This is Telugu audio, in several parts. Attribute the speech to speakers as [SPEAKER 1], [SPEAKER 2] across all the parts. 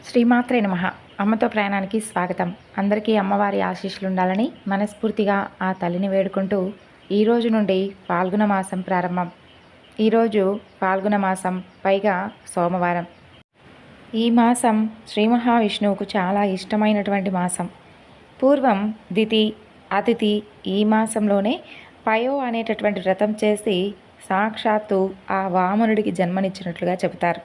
[SPEAKER 1] శ్రీమాత్రే నమః. అమ్మతో ప్రయాణానికి స్వాగతం. అందరికీ అమ్మవారి ఆశీస్సులు ఉండాలని మనస్ఫూర్తిగా ఆ తల్లిని వేడుకుంటూ ఈరోజు నుండి ఫాల్గుణ మాసం ప్రారంభం. ఈరోజు ఫాల్గుణ మాసం, పైగా సోమవారం. ఈ మాసం శ్రీ మహావిష్ణువుకు చాలా ఇష్టమైనటువంటి మాసం. పూర్వం దితి, అతిథి ఈ మాసంలోనే పయో అనేటటువంటి వ్రతం చేసి సాక్షాత్తు ఆ వామనుడికి జన్మనిచ్చినట్లుగా చెబుతారు.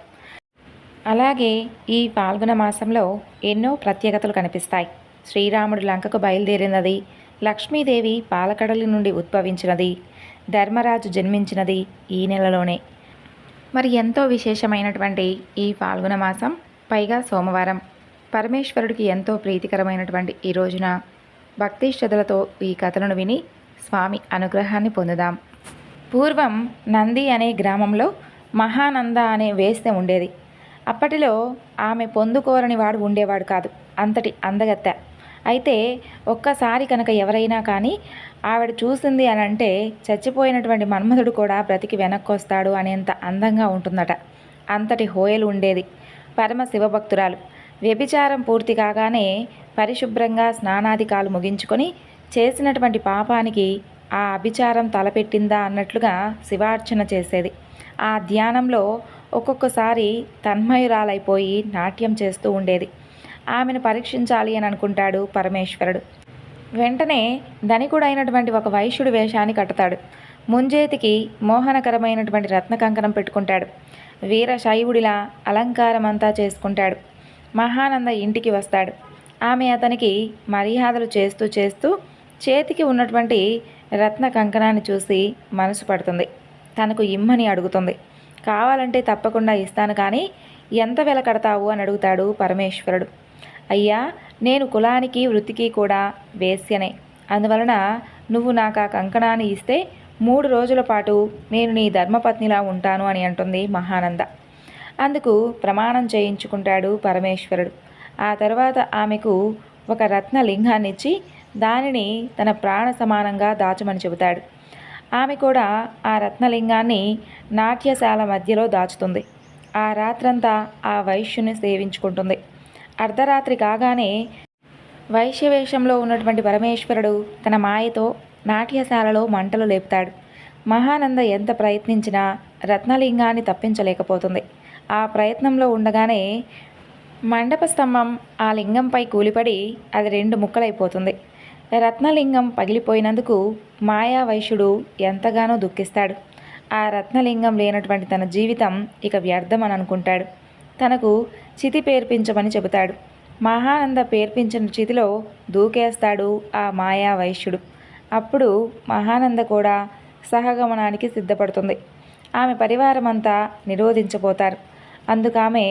[SPEAKER 1] అలాగే ఈ ఫాల్గుణ మాసంలో ఎన్నో ప్రత్యేకతలు కనిపిస్తాయి. శ్రీరాముడు లంకకు బయలుదేరినది, లక్ష్మీదేవి పాలకడలి నుండి ఉద్భవించినది, ధర్మరాజు జన్మించినది ఈ నెలలోనే. మరి ఎంతో విశేషమైనటువంటి ఈ ఫాల్గుణ మాసం, పైగా సోమవారం, పరమేశ్వరుడికి ఎంతో ప్రీతికరమైనటువంటి ఈ రోజున భక్తి శ్రద్ధలతో ఈ కథలను విని స్వామి అనుగ్రహాన్ని పొందుదాం. పూర్వం నంది అనే గ్రామంలో మహానంద అనే వేశ్య ఉండేది. అప్పటిలో ఆమె పొందుకోరని వాడు ఉండేవాడు కాదు, అంతటి అందగత్త. అయితే ఒక్కసారి కనుక ఎవరైనా కానీ ఆవిడ చూసింది అని అంటే చచ్చిపోయినటువంటి మన్మధుడు కూడా బ్రతికి వెనక్కొస్తాడు అనేంత అందంగా ఉంటుందట. అంతటి హోయలు ఉండేది. పరమ శివభక్తురాలు. వ్యభిచారం పూర్తి కాగానే పరిశుభ్రంగా స్నానాధికాలు ముగించుకొని చేసినటువంటి పాపానికి ఆ అభిచారం తలపెట్టిందా అన్నట్లుగా శివార్చన చేసేది. ఆ ధ్యానంలో ఒక్కొక్కసారి తన్మయురాలైపోయి నాట్యం చేస్తూ ఉండేది. ఆమెను పరీక్షించాలి అని అనుకుంటాడు పరమేశ్వరుడు. వెంటనే ధనికుడైనటువంటి ఒక వైశ్యుడి వేషాన్ని కట్టుతాడు. ముంజేతికి మోహనకరమైనటువంటి రత్న కంకణం పెట్టుకుంటాడు. వీరశైవుడిలా అలంకారం అంతా చేసుకుంటాడు. మహానంద ఇంటికి వస్తాడు. ఆమె అతనికి మర్యాదలు చేస్తూ చేస్తూ చేతికి ఉన్నటువంటి రత్న కంకణాన్ని చూసి మనసు పడుతుంది. తనకు ఇమ్మని అడుగుతుంది. కావాలంటే తప్పకుండా ఇస్తాను, కానీ ఎంత వెల కడతావు అని అడుగుతాడు పరమేశ్వరుడు. అయ్యా, నేను కులానికి వృత్తికి కూడా వేశ్యనే. అందువలన నువ్వు నాకు ఆ కంకణాన్ని ఇస్తే 3 రోజుల పాటు నేను నీ ధర్మపత్నిలా ఉంటాను అని అంటుంది మహానంద. అందుకు ప్రమాణం చేయించుకుంటాడు పరమేశ్వరుడు. ఆ తర్వాత ఆమెకు ఒక రత్న లింగాన్నిచ్చి దానిని తన ప్రాణ సమానంగా దాచమని చెబుతాడు. ఆమె కూడా ఆ రత్నలింగాన్ని నాట్యశాల మధ్యలో దాచుతుంది. ఆ రాత్రంతా ఆ వైశ్యుని సేవించుకుంటుంది. అర్ధరాత్రి కాగానే వైశ్యవేషంలో ఉన్నటువంటి పరమేశ్వరుడు తన మాయతో నాట్యశాలలో మంటలు లేపుతాడు. మహానంద ఎంత ప్రయత్నించినా రత్నలింగాన్ని తప్పించలేకపోతుంది. ఆ ప్రయత్నంలో ఉండగానే మండప స్తంభం ఆ లింగంపై కూలిపడి అది 2 ముక్కలైపోతుంది. రత్నలింగం పగిలిపోయినందుకు మాయా వైశ్యుడు ఎంతగానో దుఃఖిస్తాడు. ఆ రత్నలింగం లేనటువంటి తన జీవితం ఇక వ్యర్థమని అనుకుంటాడు. తనకు చితి పేర్పించమని చెబుతాడు. మహానంద పేర్పించిన చితిలో దూకేస్తాడు ఆ మాయా వైశ్యుడు. అప్పుడు మహానంద కూడా సహగమనానికి సిద్ధపడుతుంది. ఆమె పరివారం అంతా నిరోధించబోతారు. అందుకామె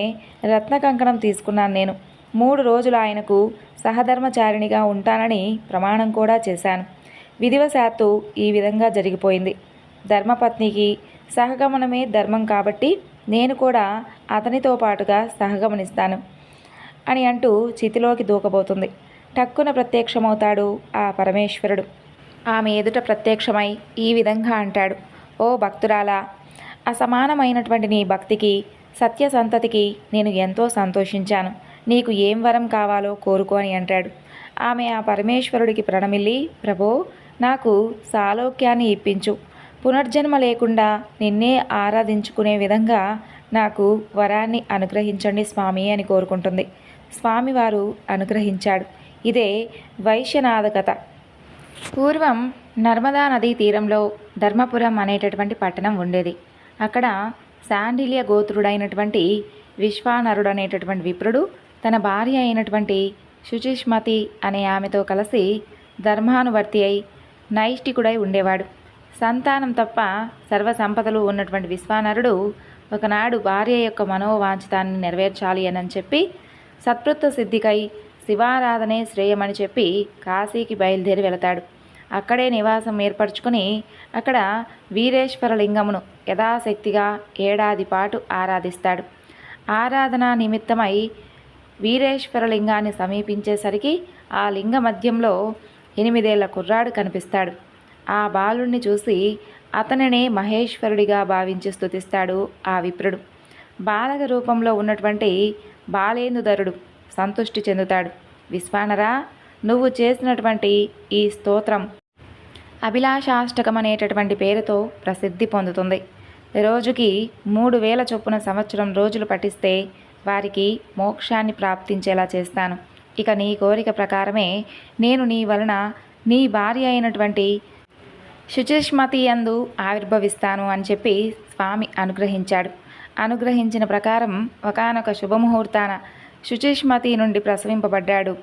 [SPEAKER 1] రత్న కంకణం తీసుకున్నాను నేను. 3 రోజులు ఆయనకు సహధర్మచారిణిగా ఉంటానని ప్రమాణం కూడా చేశాను. విధివశాత్తు ఈ విధంగా జరిగిపోయింది. ధర్మపత్నికి సహగమనమే ధర్మం కాబట్టి నేను కూడా అతనితో పాటుగా సహగమనిస్తాను అని అంటూ చితిలోకి దూకబోతుంది. టక్కున ప్రత్యక్షమవుతాడు ఆ పరమేశ్వరుడు. ఆమె ఎదుట ప్రత్యక్షమై ఈ విధంగా అంటాడు. ఓ భక్తురాలా, అసమానమైనటువంటి నీ భక్తికి, సత్యసంతతికి నేను ఎంతో సంతోషించాను. నీకు ఏం వరం కావాలో కోరుకో అని అంటాడు. ఆమె ఆ పరమేశ్వరుడికి ప్రణమిల్లి, ప్రభో, నాకు సాలోక్యాన్ని ఇప్పించు. పునర్జన్మ లేకుండా నిన్నే ఆరాధించుకునే విధంగా నాకు వరాన్ని అనుగ్రహించండి స్వామి అని కోరుకుంటుంది. స్వామివారు అనుగ్రహించాడు. ఇదే వైశ్యనాథ కథ. పూర్వం నర్మదా నదీ తీరంలో ధర్మపురం అనేటటువంటి పట్టణం ఉండేది. అక్కడ శాండిల్య గోత్రుడైనటువంటి విశ్వానరుడు అనేటటువంటి విప్రుడు తన భార్య అయినటువంటి శుచిష్మతి అనే ఆమెతో కలిసి ధర్మానువర్తి అయి నైష్టికుడై ఉండేవాడు. సంతానం తప్ప సర్వసంపదలు ఉన్నటువంటి విశ్వానరుడు ఒకనాడు భార్య యొక్క మనోవాంఛితాన్ని నెరవేర్చాలి అని చెప్పి సత్కృత సిద్ధికై శివారాధనే శ్రేయమని చెప్పి కాశీకి బయలుదేరి వెళతాడు. అక్కడే నివాసం ఏర్పరచుకొని అక్కడ వీరేశ్వర లింగమును యథాశక్తిగా ఏడాది పాటు ఆరాధిస్తాడు. ఆరాధన నిమిత్తమై వీరేశ్వర లింగాన్ని సమీపించేసరికి ఆ లింగ మధ్యంలో 8 ఏళ్ల కుర్రాడు కనిపిస్తాడు. ఆ బాలుణ్ణి చూసి అతనినే మహేశ్వరుడిగా భావించి స్తుతిస్తాడు ఆ విప్రుడు. బాలక రూపంలో ఉన్నటువంటి బాలేందుధరుడు సంతుష్టి చెందుతాడు. విశ్వానరా, నువ్వు చేసినటువంటి ఈ స్తోత్రం అభిలాషాష్టకం అనేటటువంటి పేరుతో ప్రసిద్ధి పొందుతుంది. రోజుకి 3000 చొప్పున సంవత్సరం రోజులు పఠిస్తే వారికి మోక్షాన్ని ప్రాప్తించేలా చేస్తాను. ఇక నీ కోరిక ప్రకారమే నేను నీ వలన నీ భార్య అయినటువంటి శుచిష్మతి యందు ఆవిర్భవిస్తాను అని చెప్పి స్వామి అనుగ్రహించాడు. అనుగ్రహించిన ప్రకారం ఒకానొక శుభముహూర్తాన శుచిష్మతి నుండి ప్రసవింపబడ్డాడు.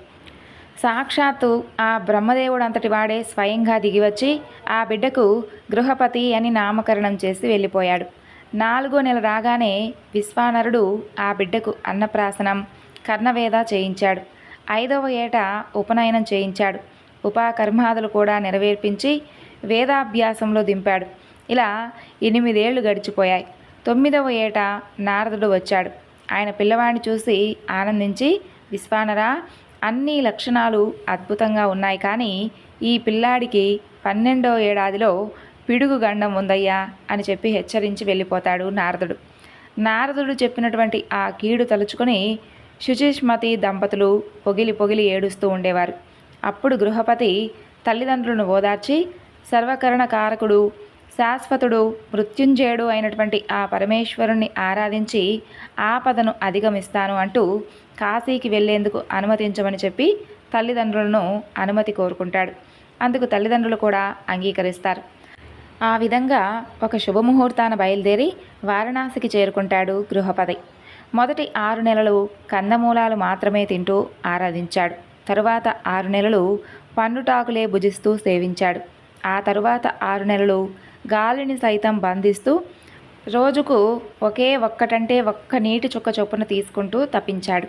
[SPEAKER 1] సాక్షాత్తు ఆ బ్రహ్మదేవుడు అంతటి వాడే స్వయంగా దిగివచ్చి ఆ బిడ్డకు గృహపతి అని నామకరణం చేసి వెళ్ళిపోయాడు. 4వ నెల రాగానే విశ్వానరుడు ఆ బిడ్డకు అన్నప్రాసనం, కర్ణవేద చేయించాడు. 5వ ఏట ఉపనయనం చేయించాడు. ఉపాకర్మాదులు కూడా నెరవేర్పించి వేదాభ్యాసంలో దింపాడు. ఇలా 8 ఏళ్లు గడిచిపోయాయి. 9వ ఏట నారదుడు వచ్చాడు. ఆయన పిల్లవాడిని చూసి ఆనందించి, విశ్వానరా, అన్ని లక్షణాలు అద్భుతంగా ఉన్నాయి, కానీ ఈ పిల్లాడికి 12వ ఏడాదిలో పిడుగు గండం ఉందయ్యా అని చెప్పి హెచ్చరించి వెళ్ళిపోతాడు నారదుడు. నారదుడు చెప్పినటువంటి ఆ కీడు తలుచుకొని శుచిష్మతి దంపతులు పొగిలి పొగిలి ఏడుస్తూ ఉండేవారు. అప్పుడు గృహపతి తల్లిదండ్రులను ఓదార్చి, సర్వకరణ కారకుడు, శాశ్వతుడు, మృత్యుంజయుడు అయినటువంటి ఆ పరమేశ్వరుణ్ణి ఆరాధించి ఆపదను అధిగమిస్తాను అంటూ కాశీకి వెళ్లేందుకు అనుమతించమని చెప్పి తల్లిదండ్రులను అనుమతి కోరుకుంటాడు. అందుకు తల్లిదండ్రులు కూడా అంగీకరిస్తారు. ఆ విధంగా ఒక శుభముహూర్తాన బయలుదేరి వారణాసికి చేరుకుంటాడు గృహపతి. మొదటి 6 నెలలు కందమూలాలు మాత్రమే తింటూ ఆరాధించాడు. తరువాత 6 నెలలు పండుటాకులే భుజిస్తూ సేవించాడు. ఆ తరువాత 6 నెలలు గాలిని సైతం బంధిస్తూ రోజుకు ఒక్కటంటే ఒక్క నీటి చుక్క చొప్పున తీసుకుంటూ తప్పించాడు.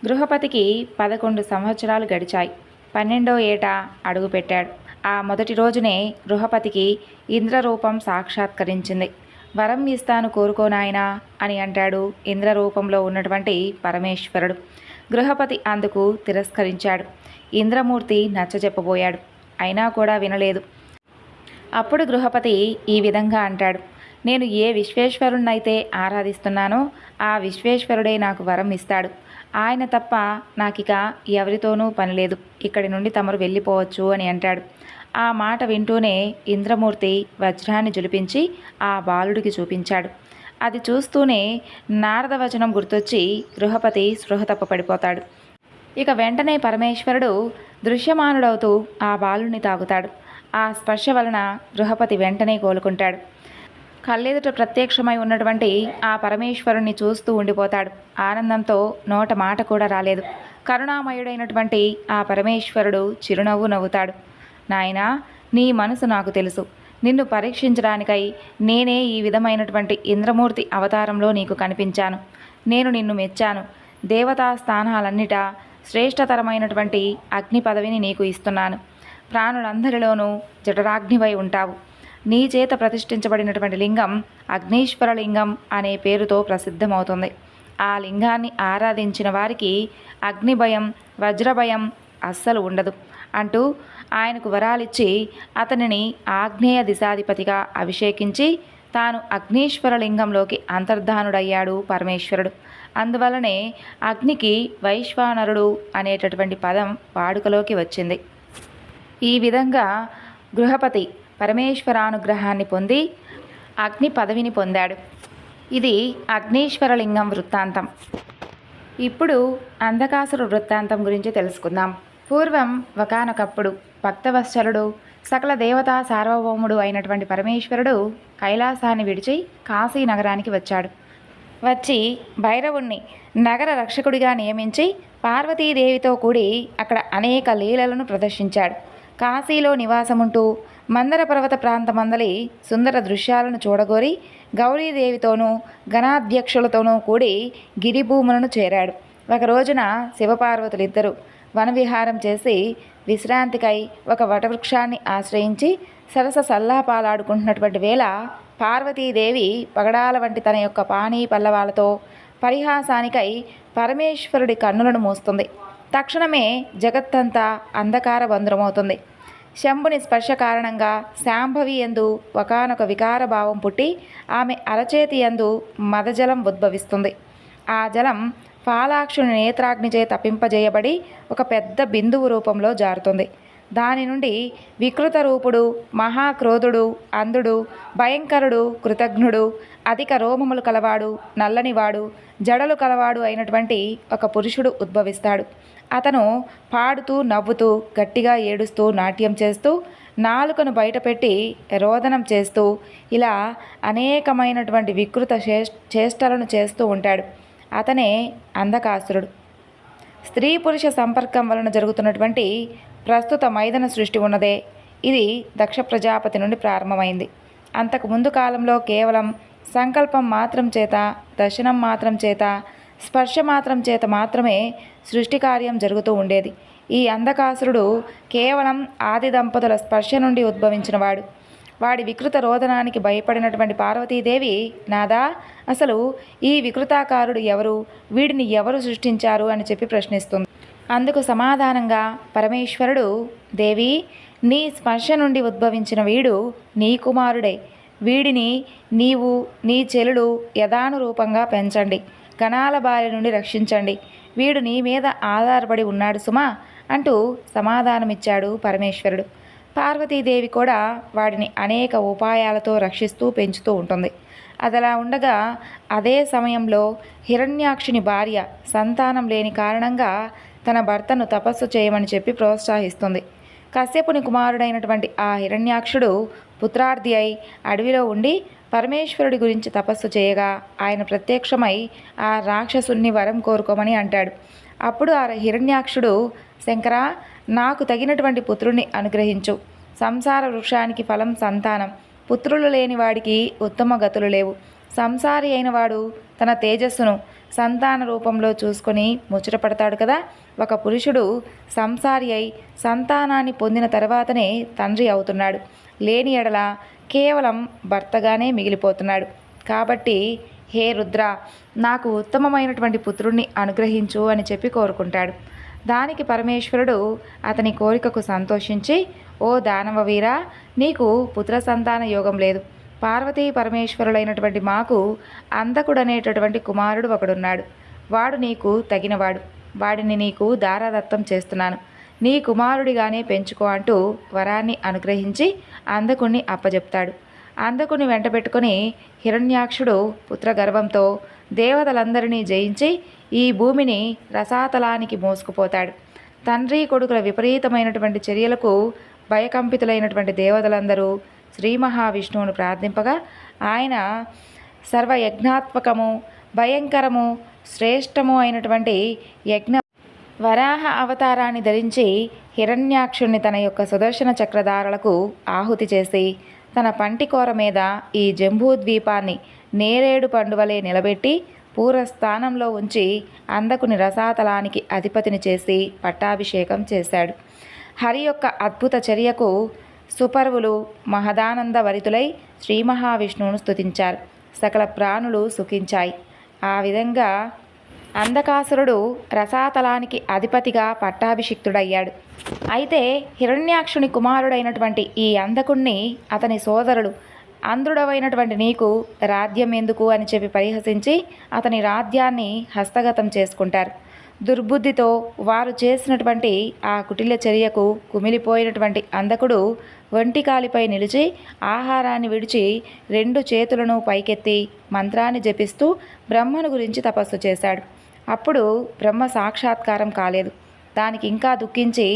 [SPEAKER 1] గృహపతికి 11 సంవత్సరాలు గడిచాయి. 12వ ఏట అడుగుపెట్టాడు. ఆ మొదటి రోజునే గృహపతికి ఇంద్రరూపం సాక్షాత్కరించింది. వరం ఇస్తాను కోరుకోనాయనా అని అంటాడు ఇంద్రరూపంలో ఉన్నటువంటి పరమేశ్వరుడు. గృహపతి అందుకు తిరస్కరించాడు. ఇంద్రమూర్తి నచ్చజెప్పబోయాడు. అయినా కూడా వినలేదు. అప్పుడు గృహపతి ఈ విధంగా అంటాడు, నేను ఏ విశ్వేశ్వరుణ్ణైతే ఆరాధిస్తున్నానో ఆ విశ్వేశ్వరుడే నాకు వరం ఇస్తాడు. ఆయన తప్ప నాకిక ఎవరితోనూ పనిలేదు. ఇక్కడి నుండి తమరు వెళ్ళిపోవచ్చు అని అంటాడు. ఆ మాట వింటూనే ఇంద్రమూర్తి వజ్రాన్ని జులిపించి ఆ బాలుడికి చూపించాడు. అది చూస్తూనే నారద వచనం గుర్తొచ్చి గృహపతి స్పృహ తప్ప పడిపోతాడు. ఇక వెంటనే పరమేశ్వరుడు దృశ్యమానుడవుతూ ఆ బాలుడిని తాగుతాడు. ఆ స్పర్శ వలన గృహపతి వెంటనే కోలుకుంటాడు. కళ్ళెదుట ప్రత్యక్షమై ఉన్నటువంటి ఆ పరమేశ్వరుణ్ణి చూస్తూ ఉండిపోతాడు. ఆనందంతో నోట మాట కూడా రాలేదు. కరుణామయుడైనటువంటి ఆ పరమేశ్వరుడు చిరునవ్వు నవ్వుతాడు. నాయనా, నీ మనసు నాకు తెలుసు. నిన్ను పరీక్షించడానికై నేనే ఈ విధమైనటువంటి ఇంద్రమూర్తి అవతారంలో నీకు కనిపించాను. నేను నిన్ను మెచ్చాను. దేవతా స్థానాలన్నిటా శ్రేష్టతరమైనటువంటి అగ్ని పదవిని నీకు ఇస్తున్నాను. ప్రాణులందరిలోనూ జఠరాగ్నివై ఉంటావు. నీ చేత ప్రతిష్ఠించబడినటువంటి లింగం అగ్నీశ్వర లింగం అనే పేరుతో ప్రసిద్ధమవుతుంది. ఆ లింగాన్ని ఆరాధించిన వారికి అగ్నిభయం, వజ్రభయం అస్సలు ఉండదు అంటూ ఆయనకు వరాలిచ్చి అతనిని ఆగ్నేయ దిశాధిపతిగా అభిషేకించి తాను అగ్నీశ్వర లింగంలోకి అంతర్ధానుడయ్యాడు పరమేశ్వరుడు. అందువలనే అగ్నికి వైశ్వానరుడు అనేటటువంటి పదం వాడుకలోకి వచ్చింది. ఈ విధంగా గృహపతి పరమేశ్వరానుగ్రహాన్ని పొంది అగ్ని పదవిని పొందాడు. ఇది అగ్నీశ్వరలింగం వృత్తాంతం. ఇప్పుడు అంధకాసురు వృత్తాంతం గురించి తెలుసుకుందాం. పూర్వం ఒకానొకప్పుడు భక్తవత్సలుడు, సకల దేవతా సార్వభౌముడు అయినటువంటి పరమేశ్వరుడు కైలాసాన్ని విడిచి కాశీ నగరానికి వచ్చాడు. వచ్చి భైరవుణ్ణి నగర రక్షకుడిగా నియమించి పార్వతీదేవితో కూడి అక్కడ అనేక లీలలను ప్రదర్శించాడు. కాశీలో నివాసముంటూ మందర పర్వత ప్రాంతమందలి సుందర దృశ్యాలను చూడగోరి గౌరీదేవితోనూ గణాధ్యక్షులతోనూ కూడి గిరిభూములను చేరాడు. ఒక రోజున శివపార్వతులిద్దరూ వనవిహారం చేసి విశ్రాంతికై ఒక వటవృక్షాన్ని ఆశ్రయించి సరస సల్లాపాలాడుకుంటున్నటువంటి వేళ పార్వతీదేవి పగడాల వంటి తన యొక్క పానీ పల్లవాలతో పరిహాసానికై పరమేశ్వరుడి కన్నులను మూస్తుంది. తక్షణమే జగత్తంతా అంధకార బంధ్రమవుతుంది. శంభుని స్పర్శ కారణంగా శాంభవి యందు ఒకానొక వికారభావం పుట్టి ఆమె అరచేతి యందు మదజలం ఉద్భవిస్తుంది. ఆ జలం ఫాలాక్షుని నేత్రాగ్నిచే తప్పింపజేయబడి ఒక పెద్ద బిందువు రూపంలో జారుతుంది. దాని నుండి వికృత రూపుడు, మహాక్రోధుడు, అంధుడు, భయంకరుడు, కృతజ్ఞుడు, అధిక రోమములు కలవాడు, నల్లనివాడు, జడలు కలవాడు అయినటువంటి ఒక పురుషుడు ఉద్భవిస్తాడు. అతను పాడుతూ, నవ్వుతూ, గట్టిగా ఏడుస్తూ, నాట్యం చేస్తూ, నాలుకను బయటపెట్టి రోదనం చేస్తూ ఇలా అనేకమైనటువంటి వికృత చేష్టలను చేస్తూ ఉంటాడు. అతనే అంధకాసురుడు. స్త్రీ పురుష సంపర్కం వలన జరుగుతున్నటువంటి ప్రస్తుత మైదన సృష్టి ఉన్నదే, ఇది దక్ష ప్రజాపతి నుండి ప్రారంభమైంది. అంతకు ముందు కాలంలో కేవలం సంకల్పం మాత్రం చేత, దర్శనం మాత్రం చేత, స్పర్శ మాత్రం చేత మాత్రమే సృష్టి కార్యం జరుగుతూ ఉండేది. ఈ అంధకాసురుడు కేవలం ఆది దంపతుల స్పర్శ నుండి ఉద్భవించినవాడు. వాడి వికృత రోదనానికి భయపడినటువంటి పార్వతీదేవి, నాదా, అసలు ఈ వికృతాకారుడు ఎవరు, వీడిని ఎవరు సృష్టించారు అని చెప్పి ప్రశ్నిస్తుంది. అందుకు సమాధానంగా పరమేశ్వరుడు, దేవి, నీ స్పర్శ నుండి ఉద్భవించిన వీడు నీ కుమారుడే. వీడిని నీవు, నీ చెలుడు యథానురూపంగా పెంచండి, గణాల బారి నుండి రక్షించండి. వీడు నీ మీద ఆధారపడి ఉన్నాడు సుమా అంటూ సమాధానమిచ్చాడు పరమేశ్వరుడు. పార్వతీదేవి కూడా వాడిని అనేక ఉపాయాలతో రక్షిస్తూ పెంచుతూ ఉంటుంది. అదలా ఉండగా అదే సమయంలో హిరణ్యాక్షుని భార్య సంతానం లేని కారణంగా తన భర్తను తపస్సు చేయమని చెప్పి ప్రోత్సహిస్తుంది. కశ్యపుని కుమారుడైనటువంటి ఆ హిరణ్యాక్షుడు పుత్రార్థి అయి అడవిలో ఉండి పరమేశ్వరుడి గురించి తపస్సు చేయగా ఆయన ప్రత్యక్షమై ఆ రాక్షసుని వరం కోరుకోమని అంటాడు. అప్పుడు ఆ హిరణ్యాక్షుడు, శంకరా, నాకు తగినటువంటి పుత్రుణ్ణి అనుగ్రహించు. సంసార వృక్షానికి ఫలం సంతానం. పుత్రులు లేని వాడికి ఉత్తమ గతులు లేవు. సంసారి అయినవాడు తన తేజస్సును సంతాన రూపంలో చూసుకొని ముచ్చటపడతాడు కదా. ఒక పురుషుడు సంసారి అయి సంతానాన్ని పొందిన తర్వాతనే తండ్రి అవుతున్నాడు. లేని ఎడల కేవలం భర్తగానే మిగిలిపోతున్నాడు. కాబట్టి హే రుద్ర, నాకు ఉత్తమమైనటువంటి పుత్రుణ్ణి అనుగ్రహించు అని చెప్పి కోరుకుంటాడు. దానికి పరమేశ్వరుడు అతని కోరికకు సంతోషించి, ఓ దానవవీర, నీకు పుత్ర సంతాన యోగం లేదు. పార్వతీ పరమేశ్వరులైనటువంటి మాకు అంధకుడనేటటువంటి కుమారుడు ఒకడున్నాడు. వాడు నీకు తగినవాడు. వాడిని నీకు దారాదత్తం చేస్తున్నాను. నీ కుమారుడిగానే పెంచుకో అంటూ వరాన్ని అనుగ్రహించి అంధకుణ్ణి అప్పజెప్తాడు. అంధకుని వెంటబెట్టుకుని హిరణ్యాక్షుడు పుత్రగర్భంతో దేవతలందరినీ జయించి ఈ భూమిని రసాతలానికి మోసుకుపోతాడు. తండ్రి కొడుకుల విపరీతమైనటువంటి చర్యలకు భయకంపితులైనటువంటి దేవతలందరూ శ్రీ మహావిష్ణువును ప్రార్థింపగా ఆయన సర్వయజ్ఞాత్మకము, భయంకరము, శ్రేష్టము అయినటువంటి యజ్ఞ వరాహ అవతారాన్ని ధరించి హిరణ్యాక్షుణ్ణి తన యొక్క సుదర్శన చక్రధారలకు ఆహుతి చేసి తన పంటికోర మీద ఈ జంబూద్వీపాన్ని నేరేడు పండువలే నిలబెట్టి పూర్వస్థానంలో ఉంచి అంధకుని రసాతలానికి అధిపతిని చేసి పట్టాభిషేకం చేశాడు. హరి యొక్క అద్భుత చర్యకు సుపర్వులు మహదానందవరితులై శ్రీ మహావిష్ణువును స్తుతించారు. సకల ప్రాణులు సుఖించాయి. ఆ విధంగా అంధకాసురుడు రసాతలానికి అధిపతిగా పట్టాభిషిక్తుడయ్యాడు. అయితే హిరణ్యాక్షుని కుమారుడైనటువంటి ఈ అంధకుణ్ణి అతని సోదరులు, అంధుడవైనటువంటి నీకు రాజ్యం ఎందుకు అని చెప్పి పరిహసించి అతని రాజ్యాన్ని హస్తగతం చేసుకుంటారు. దుర్బుద్ధితో వారు చేసినటువంటి ఆ కుటిల చర్యకు కుమిలిపోయినటువంటి అంధకుడు ఒంటికాలిపై నిలిచి ఆహారాన్ని విడిచి 2 చేతులను పైకెత్తి మంత్రాన్ని జపిస్తూ బ్రహ్మను గురించి తపస్సు చేశాడు. అప్పుడు బ్రహ్మ సాక్షాత్కారం కాలేదు. దానికి ఇంకా దుఃఖించి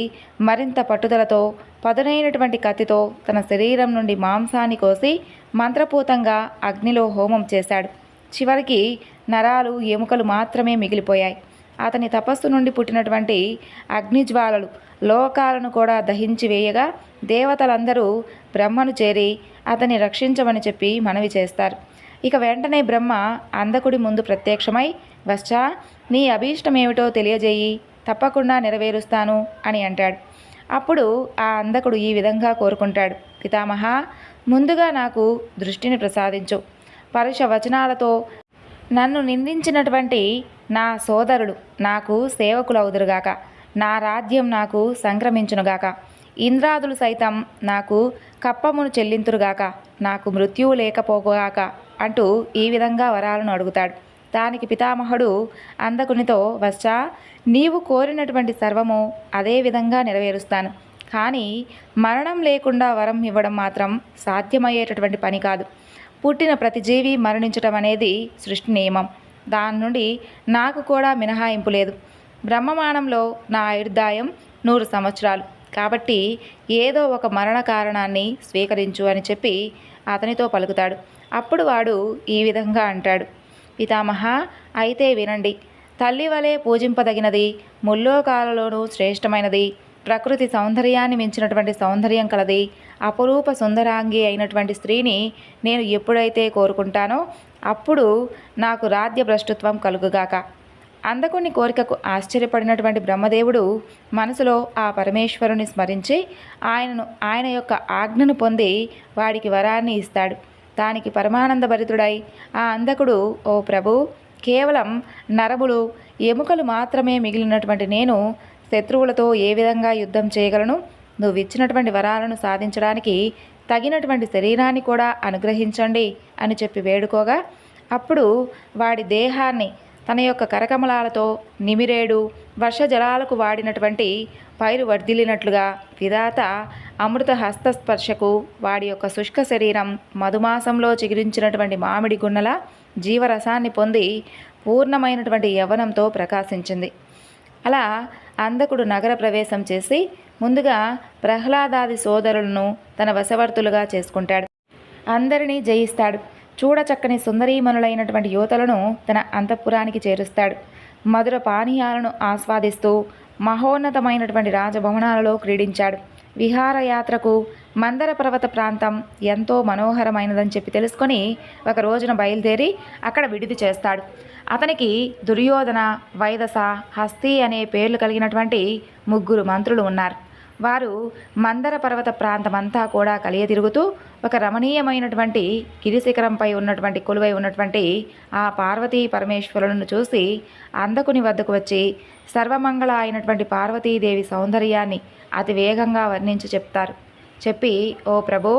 [SPEAKER 1] మరింత పట్టుదలతో పదునైనటువంటి కత్తితో తన శరీరం నుండి మాంసాన్ని కోసి మంత్రపూతంగా అగ్నిలో హోమం చేశాడు. చివరికి నరాలు, ఎముకలు మాత్రమే మిగిలిపోయాయి. అతని తపస్సు నుండి పుట్టినటువంటి అగ్నిజ్వాలలు లోకాలను కూడా దహించి వేయగా దేవతలందరూ బ్రహ్మను చేరి అతన్ని రక్షించమని చెప్పి మనవి చేస్తారు. ఇక వెంటనే బ్రహ్మ అంధకుడి ముందు ప్రత్యక్షమై, వశ్చా, నీ అభీష్టమేమిటో తెలియజేయి, తప్పకుండా నెరవేరుస్తాను అని అంటాడు. అప్పుడు ఆ అంధకుడు ఈ విధంగా కోరుకుంటాడు. పితామహ, ముందుగా నాకు దృష్టిని ప్రసాదించు. పరుష వచనాలతో నన్ను నిందించినటువంటి నా సోదరుడు నాకు సేవకులవుదురుగాక. నా రాజ్యం నాకు సంక్రమించునుగాక. ఇంద్రాదులు సైతం నాకు కప్పమును చెల్లింతురుగాక. నాకు మృత్యువు లేకపోగాక అంటూ ఈ విధంగా వరాలను అడుగుతాడు. దానికి పితామహుడు అంధకునితో, వత్సా, నీవు కోరినటువంటి సర్వము అదే విధంగా నెరవేరుస్తాను. కానీ మరణం లేకుండా వరం ఇవ్వడం మాత్రం సాధ్యమయ్యేటటువంటి పని కాదు. పుట్టిన ప్రతి జీవి మరణించటం అనేది సృష్టి నియమం. దాని నుండి నాకు కూడా మినహాయింపు లేదు. బ్రహ్మమానంలో నా ఆయుర్దాయం 100 సంవత్సరాలు. కాబట్టి ఏదో ఒక మరణ కారణాన్ని స్వీకరించు అని చెప్పి అతనితో పలుకుతాడు. అప్పుడు వాడు ఈ విధంగా అంటాడు, పితామహ, అయితే వినండి. తల్లి వలె పూజింపదగినది, ముల్లోకాలలోనూ శ్రేష్టమైనది, ప్రకృతి సౌందర్యాన్ని మించినటువంటి సౌందర్యం కలది, అపురూప సుందరాంగి అయినటువంటి స్త్రీని నేను ఎప్పుడైతే కోరుకుంటానో అప్పుడు నాకు రాజ్యభ్రష్టత్వం కలుగుగాక. అందకుని కోరికకు ఆశ్చర్యపడినటువంటి బ్రహ్మదేవుడు మనసులో ఆ పరమేశ్వరుని స్మరించి ఆయన యొక్క ఆజ్ఞను పొంది వాడికి వరాన్ని ఇస్తాడు. దానికి పరమానందభరితుడై ఆ అందకుడు, ఓ ప్రభు, కేవలం నరములు ఎముకలు మాత్రమే మిగిలినటువంటి నేను శత్రువులతో ఏ విధంగా యుద్ధం చేయగలను? నువ్వు ఇచ్చినటువంటి వరాలను సాధించడానికి తగినటువంటి శరీరాన్ని కూడా అనుగ్రహించండి అని చెప్పి వేడుకోగా, అప్పుడు వాడి దేహాన్ని తన యొక్క కరకమలాలతో నిమిరేడు వర్షజలాలకు వాడినటువంటి పైరు వర్ధిల్లినట్లుగా విధాత అమృత హస్తస్పర్శకు వాడి యొక్క శుష్క శరీరం మధుమాసంలో చిగురించినటువంటి మామిడి గున్నల జీవరసాన్ని పొంది పూర్ణమైనటువంటి యవ్వనంతో ప్రకాశించింది. అలా అందకుడు నగర ప్రవేశం చేసి ముందుగా ప్రహ్లాదాది సోదరులను తన వశవర్తులుగా చేసుకుంటాడు. అందరినీ జయిస్తాడు. చూడచక్కని సుందరీమణులైనటువంటి యువతలను తన అంతఃపురానికి చేరుస్తాడు. మధుర పానీయాలను ఆస్వాదిస్తూ మహోన్నతమైనటువంటి రాజభవనాలలో క్రీడించాడు. విహారయాత్రకు మందర పర్వత ప్రాంతం ఎంతో మనోహరమైనదని చెప్పి తెలుసుకొని ఒక రోజున బయలుదేరి అక్కడ విడిది చేస్తాడు. అతనికి దుర్యోధన, వైదస, హస్తి అనే పేర్లు కలిగినటువంటి 3 మంత్రులు ఉన్నారు. వారు మందర పర్వత ప్రాంతమంతా కూడా కలియతిరుగుతూ ఒక రమణీయమైనటువంటి గిరిశిఖరంపై ఉన్నటువంటి కొలువై ఉన్నటువంటి ఆ పార్వతీ పరమేశ్వరులను చూసి అందకుని వద్దకు వచ్చి సర్వమంగళ అయినటువంటి పార్వతీదేవి సౌందర్యాన్ని అతి వేగంగా వర్ణించి చెప్పి, ఓ ప్రభు,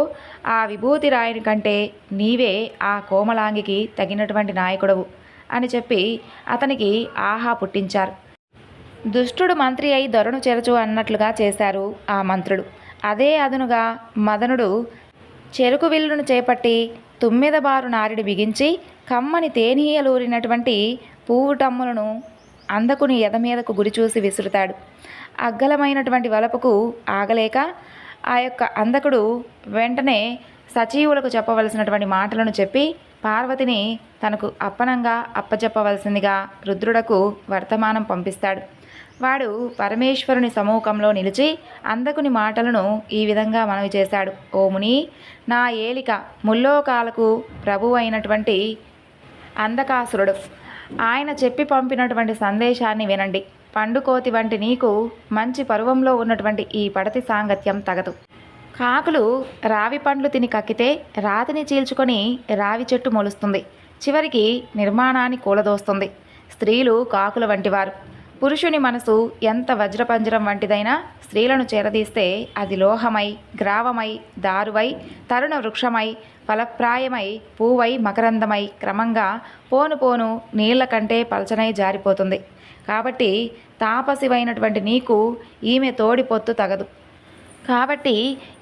[SPEAKER 1] ఆ విభూతి రాయని కంటే నీవే ఆ కోమలాంగికి తగినటువంటి నాయకుడవు అని చెప్పి అతనికి ఆహా పుట్టించారు. దుష్టుడు మంత్రి అయి దొరను చెరచు అన్నట్లుగా చేశారు ఆ మంత్రులు. అదే అదునుగా మదనుడు చెరుకు విల్లును చేపట్టి తుమ్మెద బారు నారిడి బిగించి కమ్మని తేనీయలూరినటువంటి పువ్వుటమ్ములను అందకుని ఎదమీదకు గురిచూసి విసురుతాడు. అగ్గలమైనటువంటి వలపుకు ఆగలేక ఆ యొక్క అందకుడు వెంటనే సచీవులకు చెప్పవలసినటువంటి మాటలను చెప్పి పార్వతిని తనకు అప్పనంగా అప్పచెప్పవలసిందిగా రుద్రుడకు వర్తమానం పంపిస్తాడు. వాడు పరమేశ్వరుని సముఖంలో నిలిచి అందకుని మాటలను ఈ విధంగా మనవి చేశాడు. ఓ ముని, నా ఏలిక ముల్లోకాలకు ప్రభువు అయినటువంటి అందకాసురుడు ఆయన చెప్పి పంపినటువంటి సందేశాన్ని వినండి. పండుకోతి వంటి నీకు మంచి పరువంలో ఉన్నటువంటి ఈ పడతి సాంగత్యం తగదు. కాకులు రావి పండ్లు తిని కక్కితే రాతిని చీల్చుకొని రావి చెట్టు మొలుస్తుంది, చివరికి నిర్మాణాన్ని కూలదోస్తుంది. స్త్రీలు కాకుల వంటివారు. పురుషుని మనసు ఎంత వజ్రపంజరం వంటిదైనా స్త్రీలను చేరదీస్తే అది లోహమై, గ్రావమై, దారువై, తరుణ వృక్షమై, ఫలప్రాయమై, పూవై, మకరందమై క్రమంగా పోను పోను నీళ్ల కంటే పలచనై జారిపోతుంది. కాబట్టి తాపసివైనటువంటి నీకు ఈమె తోడి పొత్తు తగదు. కాబట్టి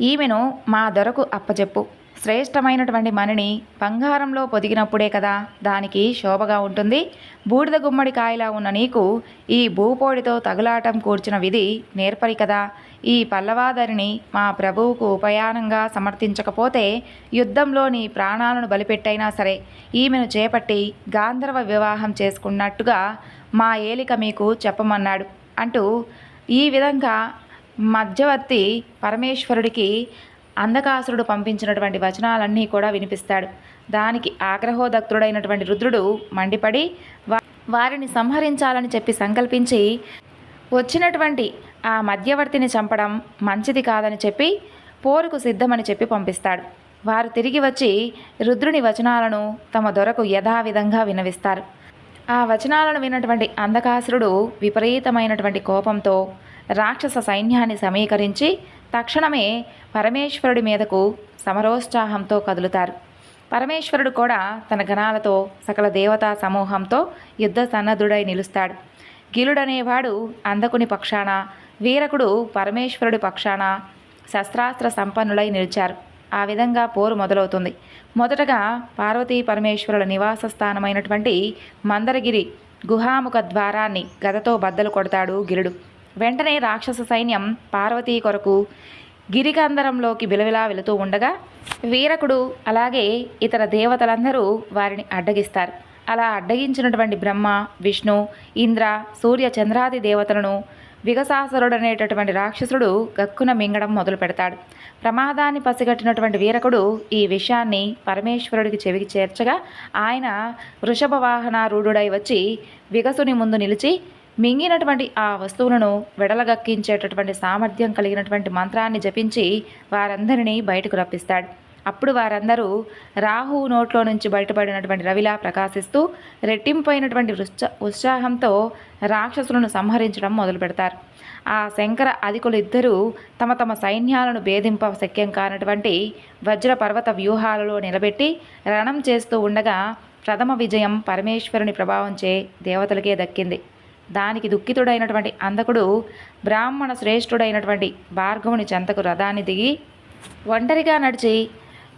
[SPEAKER 1] ఈమెను మా దొరకు అప్పచెప్పు. శ్రేష్టమైనటువంటి మణిని బంగారంలో పొదిగినప్పుడే కదా దానికి శోభగా ఉంటుంది. బూడిద గుమ్మడికాయలా ఉన్న నీకు ఈ భూపోడితో తగులాటం కూర్చిన విధి నేర్పరి కదా. ఈ పల్లవాదరిని మా ప్రభువుకు ఉపయానంగా సమర్థించకపోతే యుద్ధంలో నీ ప్రాణాలను బలిపెట్టైనా సరే ఈమెను చేపట్టి గాంధర్వ వివాహం చేసుకున్నట్టుగా మా ఏలిక మీకు చెప్పమన్నాడు అంటూ ఈ విధంగా మధ్యవర్తి పరమేశ్వరుడికి అందకాసురుడు పంపించినటువంటి వచనాలన్నీ కూడా వినిపిస్తాడు. దానికి ఆగ్రహోదగ్ధుడైనటువంటి రుద్రుడు మండిపడి వారిని సంహరించాలని చెప్పి సంకల్పించి వచ్చినటువంటి ఆ మధ్యవర్తిని చంపడం మంచిది కాదని చెప్పి పోరుకు సిద్ధమని చెప్పి పంపిస్తాడు. వారు తిరిగి వచ్చి రుద్రుని వచనాలను తమ దొరకు యథావిధంగా వినవిస్తారు. ఆ వచనాలను విన్నటువంటి అందకాసురుడు విపరీతమైనటువంటి కోపంతో రాక్షస సైన్యాన్ని సమీకరించి తక్షణమే పరమేశ్వరుడి మీదకు సమరోత్సాహంతో కదులుతారు. పరమేశ్వరుడు కూడా తన గణాలతో సకల దేవతా సమూహంతో యుద్ధ సన్నద్ధుడై నిలుస్తాడు. గిలుడనేవాడు అంధకుని పక్షాన, వీరకుడు పరమేశ్వరుడి పక్షాన శస్త్రాస్త్ర సంపన్నులై నిలిచారు. ఆ విధంగా పోరు మొదలవుతుంది. మొదటగా పార్వతీ పరమేశ్వరుల నివాస స్థానమైనటువంటి మందరగిరి గుహాముఖ ద్వారాన్ని గదతో బద్దలు కొడతాడు గిరుడు. వెంటనే రాక్షస సైన్యం పార్వతీ కొరకు గిరికందరంలోకి బిలవిలా వెళుతూ ఉండగా వీరకుడు అలాగే ఇతర దేవతలందరూ వారిని అడ్డగిస్తారు. అలా అడ్డగించినటువంటి బ్రహ్మ, విష్ణు, ఇంద్ర, సూర్య, చంద్రాది దేవతలను విగసాసురుడనేటటువంటి రాక్షసుడు గక్కున మింగడం మొదలు పెడతాడు. ప్రమాదాన్ని పసిగట్టినటువంటి వీరకుడు ఈ విషయాన్ని పరమేశ్వరుడికి చెవికి చేర్చగా ఆయన వృషభ వాహనారూఢుడై వచ్చి విగసుని ముందు నిలిచి మింగినటువంటి ఆ వస్తువులను వెడలగక్కించేటటువంటి సామర్థ్యం కలిగినటువంటి మంత్రాన్ని జపించి వారందరినీ బయటకు రప్పిస్తాడు. అప్పుడు వారందరూ రాహువు నోట్లో నుంచి బయటపడినటువంటి రవిలా ప్రకాశిస్తూ రెట్టింపైనటువంటి ఉత్సాహంతో రాక్షసులను సంహరించడం మొదలు పెడతారు. ఆ శంకర అధికులు ఇద్దరూ తమ తమ సైన్యాలను భేదింప శక్యం కానటువంటి వజ్ర పర్వత వ్యూహాలలో నిలబెట్టి రణం చేస్తూ ఉండగా ప్రథమ విజయం పరమేశ్వరుని ప్రభావంచే దేవతలకే దక్కింది. దానికి దుఃఖితుడైనటువంటి అంధకుడు బ్రాహ్మణ శ్రేష్ఠుడైనటువంటి భార్గవుని చెంతకు రథాన్ని దిగి ఒంటరిగా నడిచి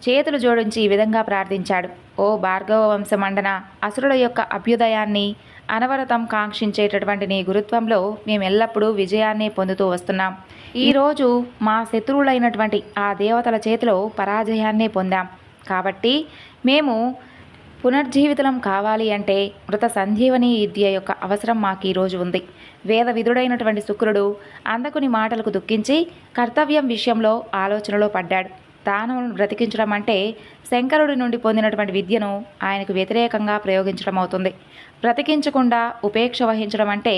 [SPEAKER 1] చేతులు జోడించి ఈ విధంగా ప్రార్థించాడు. ఓ భార్గవ వంశమండన, అసురుల యొక్క అభ్యుదయాన్ని అనవరతం కాంక్షించేటటువంటి నీ గురుత్వంలో మేము ఎల్లప్పుడూ విజయాన్ని పొందుతూ వస్తున్నాం. ఈరోజు మా శత్రువులైనటువంటి ఆ దేవతల చేతిలో పరాజయాన్నే పొందాం. కాబట్టి మేము పునర్జీవితం కావాలి అంటే మృత సంజీవని విద్య యొక్క అవసరం మాకు ఈరోజు ఉంది. వేద విధుడైనటువంటి శుక్రుడు అంధకుని మాటలకు దుఃఖించి కర్తవ్యం విషయంలో ఆలోచనలో పడ్డాడు. దానవులను బ్రతికించడం అంటే శంకరుడి నుండి పొందినటువంటి విద్యను ఆయనకు వ్యతిరేకంగా ప్రయోగించడం అవుతుంది. బ్రతికించకుండా ఉపేక్ష వహించడం అంటే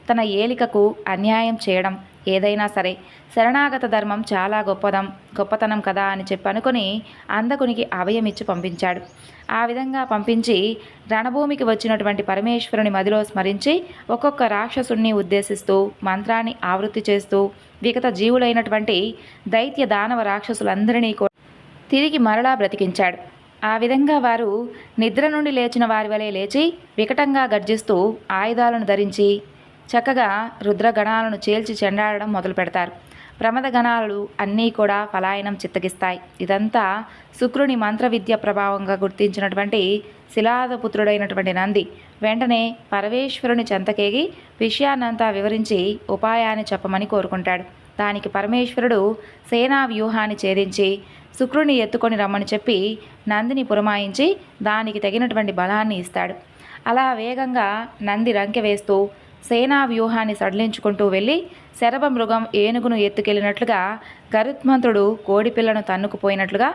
[SPEAKER 1] తన ఏలికకు అన్యాయం చేయడం. ఏదైనా సరే శరణాగత ధర్మం చాలా గొప్పతనం కదా అని చెప్పనుకొని అంధకునికి అభయమిచ్చి పంపించాడు. ఆ విధంగా పంపించి రణభూమికి వచ్చినటువంటి పరమేశ్వరుని మదిలో స్మరించి ఒక్కొక్క రాక్షసుణ్ణి ఉద్దేశిస్తూ మంత్రాన్ని ఆవృత్తి చేస్తూ విగత జీవులైనటువంటి దైత్య దానవ రాక్షసులందరినీ తిరిగి మరలా బ్రతికించాడు. ఆ విధంగా వారు నిద్ర నుండి లేచిన వారి వలె లేచి వికటంగా గర్జిస్తూ ఆయుధాలను ధరించి చక్కగా రుద్రగణాలను చేల్చి చెండాడడం మొదలు పెడతారు. ప్రమద గణాలు అన్నీ కూడా పలాయనం చిత్తగిస్తాయి. ఇదంతా శుక్రుని మంత్ర విద్య ప్రభావంగా గుర్తించినటువంటి శిలాదపుత్రుడైనటువంటి నంది వెంటనే పరమేశ్వరుని చెంతకేగి విషయాన్నంతా వివరించి ఉపాయాన్ని చెప్పమని కోరుకుంటాడు. దానికి పరమేశ్వరుడు సేనా వ్యూహాన్ని ఛేదించి శుక్రుని ఎత్తుకొని రమ్మని చెప్పి నందిని పురమాయించి దానికి తగినటువంటి బలాన్ని ఇస్తాడు. అలా వేగంగా నంది రంకె వేస్తూ సేనా వ్యూహాన్ని సడలించుకుంటూ వెళ్ళి శరభ మృగం ఏనుగును ఎత్తుకెళ్ళినట్లుగా గరుత్మంతుడు కోడిపిల్లను తన్నుకుపోయినట్లుగా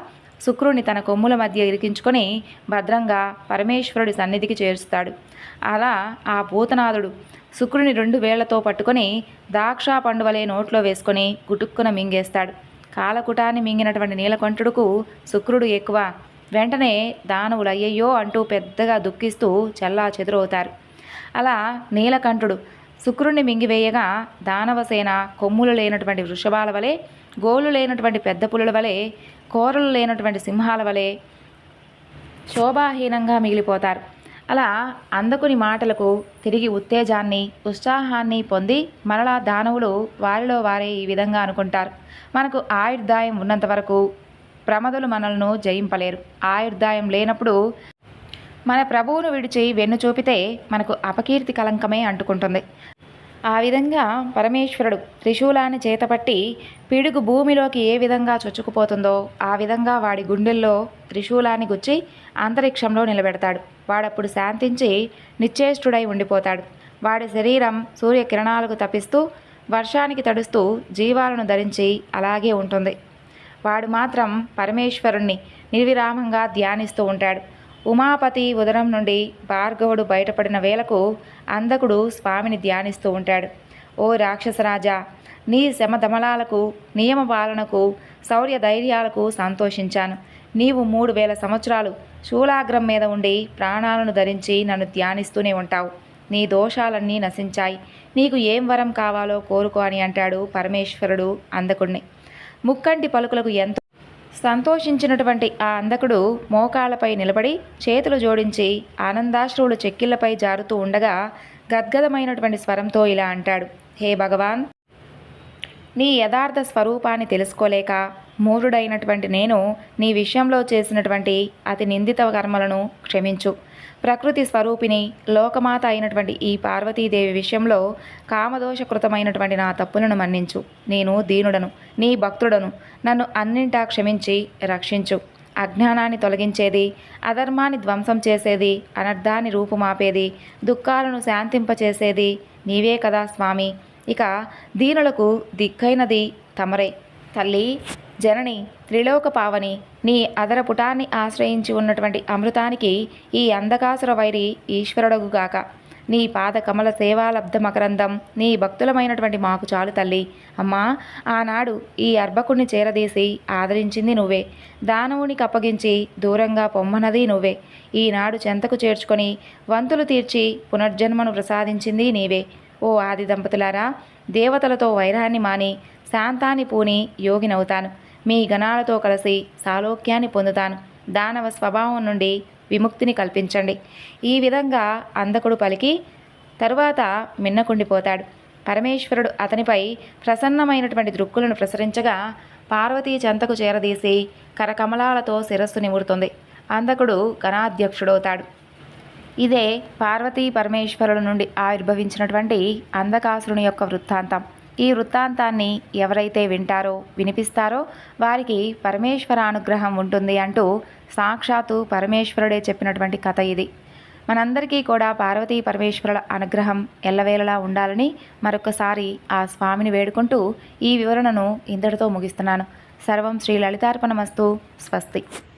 [SPEAKER 1] శుక్రుని తన కొమ్ముల మధ్య ఇరికించుకొని భద్రంగా పరమేశ్వరుడి సన్నిధికి చేరుస్తాడు. అలా ఆ భూతనాథుడు శుక్రుని 2 వేళ్లతో పట్టుకొని దాక్షా పండువలే నోట్లో వేసుకొని గుటుక్కున మింగేస్తాడు. కాలకుటాన్ని మింగినటువంటి నీలకంఠుడుకు శుక్రుడు ఎక్కువ. వెంటనే దానవులు అయ్యయ్యో అంటూ పెద్దగా దుఃఖిస్తూ చెల్లా చెదురవుతారు. అలా నీలకంఠుడు శుక్రుణ్ణి మింగివేయగా దానవసేన కొమ్ములు లేనటువంటి వృషభాల వలె, గోళ్ళు లేనటువంటి పెద్ద పులుల వలె, కోరలు లేనటువంటి సింహాల వలె శోభాహీనంగా మిగిలిపోతారు. అలా అంధకుని మాటలకు తిరిగి ఉత్తేజాన్ని ఉత్సాహాన్ని పొంది మరలా దానవులు వారిలో వారే ఈ విధంగా అనుకుంటారు. మనకు ఆయుర్దాయం ఉన్నంత వరకు ప్రమదులు మనల్ని జయింపలేరు. ఆయుర్దాయం లేనప్పుడు మన ప్రభువును విడిచి వెన్ను చూపితే మనకు అపకీర్తి కలంకమే అంటుకుంటుంది. ఆ విధంగా పరమేశ్వరుడు త్రిశూలాన్ని చేతపట్టి పిడుగు భూమిలోకి ఏ విధంగా చొచ్చుకుపోతుందో ఆ విధంగా వాడి గుండెల్లో త్రిశూలాన్ని గుచ్చి అంతరిక్షంలో నిలబెడతాడు. వాడప్పుడు శాంతించి నిశ్చేష్టుడై ఉండిపోతాడు. వాడి శరీరం సూర్యకిరణాలకు తపిస్తూ వర్షానికి తడుస్తూ జీవాలను ధరించి అలాగే ఉంటుంది. వాడు మాత్రం పరమేశ్వరుణ్ణి నిర్విరామంగా ధ్యానిస్తూ ఉంటాడు. ఉమాపతి ఉదరం నుండి భార్గవుడు బయటపడిన వేళకు అంధకుడు స్వామిని ధ్యానిస్తూ ఉంటాడు. ఓ రాక్షసరాజా, నీ శమధమలాలకు, నియమ పాలనకు, శౌర్య ధైర్యాలకు సంతోషించాను. నీవు 3000 సంవత్సరాలు శూలాగ్రం మీద ఉండి ప్రాణాలను ధరించి నన్ను ధ్యానిస్తూనే ఉంటావు. నీ దోషాలన్నీ నశించాయి. నీకు ఏం వరం కావాలో కోరుకో అని అంటాడు పరమేశ్వరుడు అంధకుడిని. ముక్కంటి పలుకులకు ఎంతో సంతోషించినటువంటి ఆ అంధకుడు మోకాళ్ళపై నిలబడి చేతులు జోడించి ఆనందాశ్రువులు చెక్కిళ్లపై జారుతూ ఉండగా గద్గదమైనటువంటి స్వరంతో ఇలా అంటాడు: హే భగవాన్, నీ యథార్థ స్వరూపాన్ని తెలుసుకోలేక మూఢుడైనటువంటి నేను నీ విషయంలో చేసినటువంటి అతి నిందిత కర్మలను క్షమించు. ప్రకృతి స్వరూపిణి లోకమాత అయినటువంటి ఈ పార్వతీదేవి విషయంలో కామదోషకృతమైనటువంటి నా తప్పులను మన్నించు. నేను దీనుడను, నీ భక్తుడను. నన్ను అన్నింటా క్షమించి రక్షించు. అజ్ఞానాన్ని తొలగించేది, అధర్మాన్ని ధ్వంసం చేసేది, అనర్థాన్ని రూపుమాపేది, దుఃఖాలను శాంతింపచేసేది నీవే కదా స్వామి. ఇక దీనులకు దిక్కైనది తమరే. తల్లి, జనని, త్రిలోక పావని, నీ అదరపుటాన్ని ఆశ్రయించి ఉన్నటువంటి అమృతానికి ఈ అంధకాసుర వైరి ఈశ్వరుడగుగాక. నీ పాద కమల సేవాలబ్ధ మకరందం నీ భక్తులమైనటువంటి మాకు చాలు తల్లి. అమ్మా, ఆనాడు ఈ అర్భకుణ్ణి చేరదీసి ఆదరించింది నువ్వే. దానవునికి అప్పగించి దూరంగా పొమ్మనది నువ్వే. ఈనాడు చెంతకు చేర్చుకొని వంతులు తీర్చి పునర్జన్మను ప్రసాదించింది నీవే. ఓ ఆది దంపతులారా, దేవతలతో వైరాన్ని మాని శాంతాన్ని పూని యోగినవుతాను. మీ గణాలతో కలిసి సాలోక్యాన్ని పొందుతాను. దానవ స్వభావం నుండి విముక్తిని కల్పించండి. ఈ విధంగా అంధకుడు పలికి తరువాత మిన్నకుండిపోతాడు. పరమేశ్వరుడు అతనిపై ప్రసన్నమైనటువంటి దృక్కులను ప్రసరించగా పార్వతీ చెంతకు చేరదీసి కరకమలాలతో శిరస్సు నిమురుతుంది. అంధకుడు గణాధ్యక్షుడవుతాడు. ఇదే పార్వతీ పరమేశ్వరుల నుండి ఆవిర్భవించినటువంటి అంధకాసురుని యొక్క వృత్తాంతం. ఈ వృత్తాంతాన్ని ఎవరైతే వింటారో, వినిపిస్తారో వారికి పరమేశ్వర అనుగ్రహం ఉంటుంది అంటూ సాక్షాత్తు పరమేశ్వరుడే చెప్పినటువంటి కథ ఇది. మనందరికీ కూడా పార్వతీ పరమేశ్వరుల అనుగ్రహం ఎల్లవేళలా ఉండాలని మరొకసారి ఆ స్వామిని వేడుకుంటూ ఈ వివరణను ఇంతటితో ముగిస్తున్నాను. సర్వం శ్రీ లలితార్పణమస్తు. స్వస్తి.